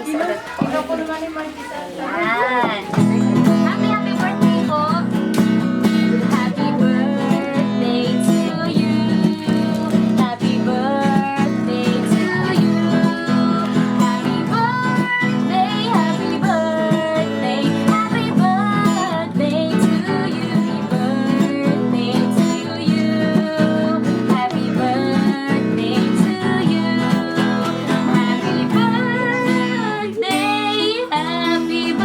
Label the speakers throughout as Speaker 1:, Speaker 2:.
Speaker 1: sulat po.
Speaker 2: Yan. Happy birthday po. Happy birthday to you. Happy birthday to you. Happy birthday, happy birthday, happy birthday to you. Happy birthday to you. Happy birthday to you. Happy birthday, happy birthday.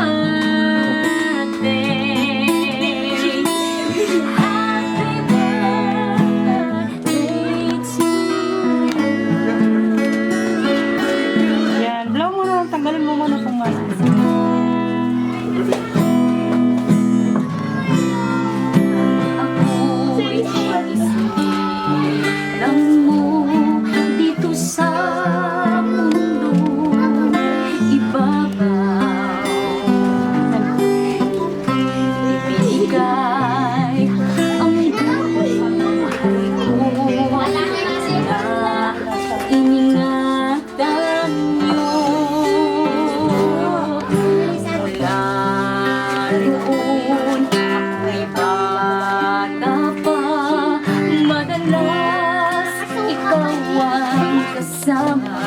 Speaker 2: Happy birthday to you.
Speaker 1: Yan. Blow mo na. Tanggalin mo muna kung mask.
Speaker 2: Ako'y lang mo dito sa mundo. Ibabaw ibigay ang buhay ko na iningatan niyo. Mula roon ako'y bata pa, madalas ikaw ang kasama.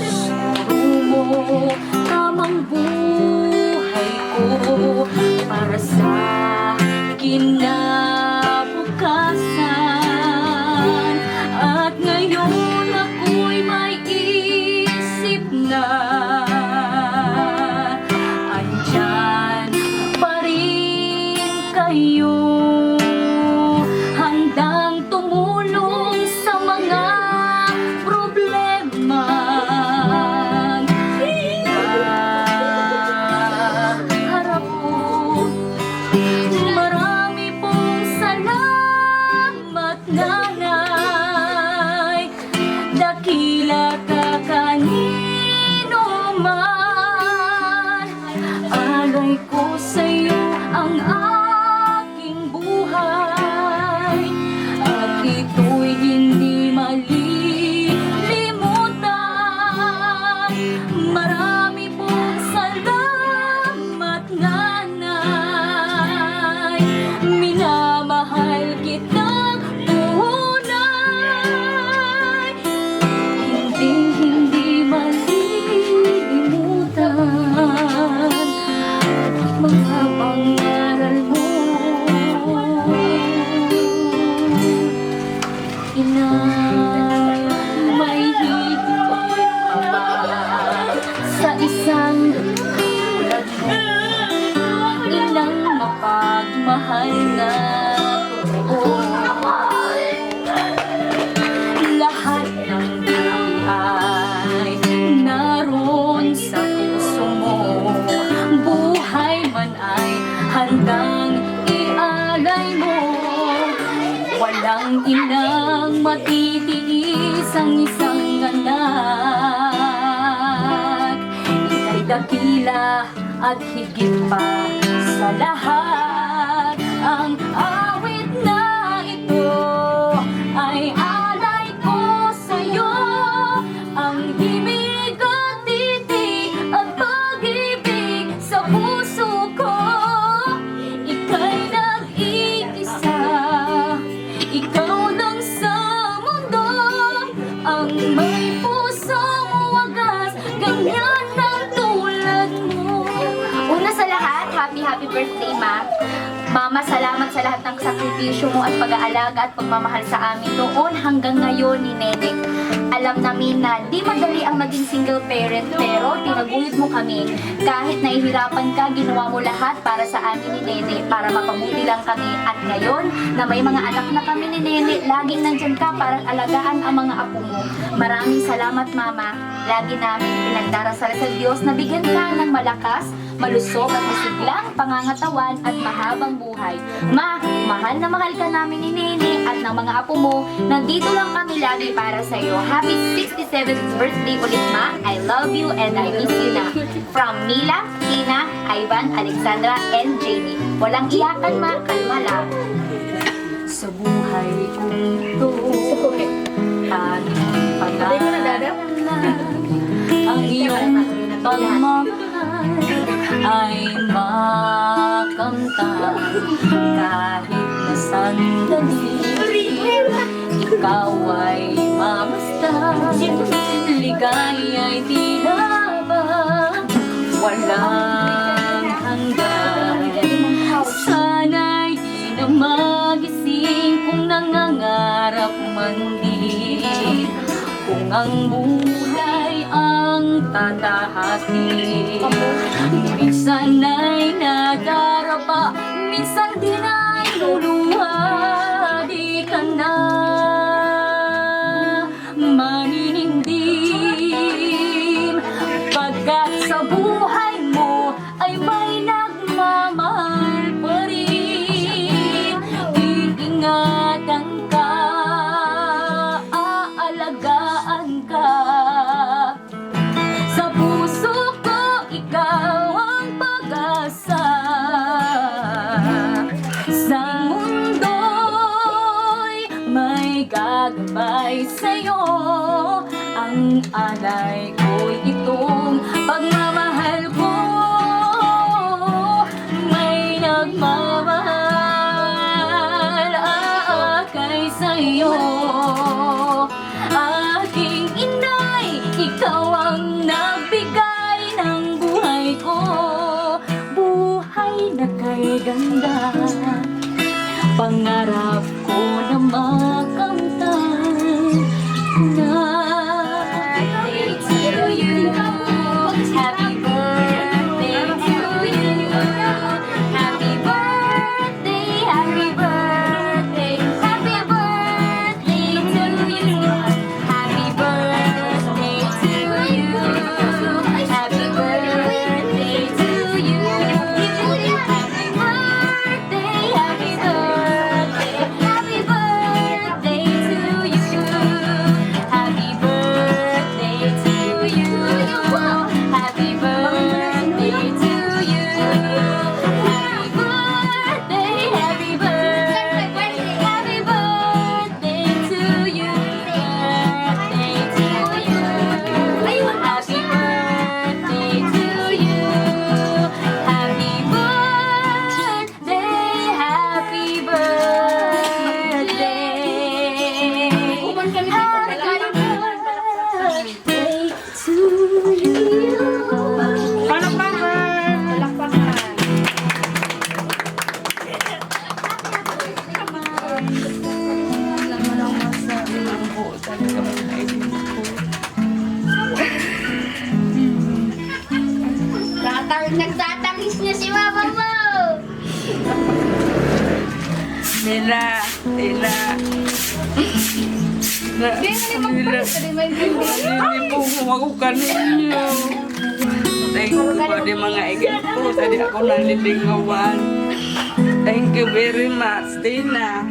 Speaker 2: Suro mo tamang buhay ko para sa kinabukasan. At ngayon ako'y may isip na andyan pa rin kayo, handang tumulong sa mga problema. Harap ko, marami pong salamat, nanay. Dakila ka kanino man, alay ko sa'yo ang aking buhay. At ito'y hindi malilimutan. Marami pong salamat, nanay. Minamahal kitang tunay. Hindi malilimutan mga pangaral mo. Ina, may higit pa ba sa isang tulad mo? Inang mapagmahal na totoo. Lahat ng buhay naroon sa puso mo. Buhay man ay handang ialay mo. Walang inang matitiis ang isang anak. Ika'y dakila at higit pa sa lahat. Ang awit na ito ay alay ko sa'yo. Ang himig at titig at pag-ibig sa puso ko. Ika'y nag-iisa, ikaw lang sa mundo. Ang may pusong wagas, ganyan ang tulad mo. Una sa lahat, happy birthday, Ma. Mama, salamat sa lahat ng sakripisyo mo at pag-aalaga at pagmamahal sa amin noon hanggang ngayon ni Nene. Alam namin na di madali ang maging single parent, pero tinaguyod mo kami. Kahit nahihirapan ka, ginawa mo lahat para sa amin ni Nene, para mapabuti lang kami. At ngayon, na may mga anak na kami ni Nene, laging nandyan ka para alagaan ang mga apo mo. Maraming salamat, Mama. Lagi namin pinagdarasal sa Diyos na bigyan ka ng malakas, malusog at masiglang pangangatawan at mahabang buhay. Ma, mahal na mahal ka namin ni Nene at ng mga apo mo. Nandito lang kami lagi para sa iyo. Happy 67th birthday ulit, Ma. I love you and I miss you na. From Mila, Tina, Ivan, Alexandra, and Jamie. Walang iyakan, Ma. Kalma lang. Sa buhay kong to, tanging pag-aaral iyong pagmamahal ay makamtan kahit na sandali. Ikaw ay mamasdan, ligaya'y tila ba walang hanggan. Sana'y di na magising kung nangangarap man din, kung ang buhay ang tatahakin. Minsan ay nadarapa, minsan din ay luluha. Di ka na maninindim, pagkat sa buhay mo ay may nagmamahal pa rin. Iingatan ka, aalagaan ka. Sa puso ko ikaw ang pag-asa. Sa mundo'y may gagabay sa'yo. Ang alay ko'y itong pagmamahal ko. May nagmamahal kay sa'yo. Aking inay, ikaw ang nagbigay ng buhay ko. Buhay na kay ganda, pangarap ko na makamtan. Birthday to you, happy birthday to you, happy birthday, happy birthday, happy birthday to you, happy birthday to you, happy birthday to you, happy birthday, happy birthday, happy birthday to you, happy birthday to you, happy birthday to you, happy birthday, happy birthday, happy birthday to you, birthday to you, happy birthday to you, happy birthday, happy birthday, birthday to you.
Speaker 3: Nagtatamis niya si mama mo.
Speaker 1: Nila. Hindi po kumakukan ninyo. Thank you po di mga igit po. Tadi ako nalilingawan. Thank you very much, Tina.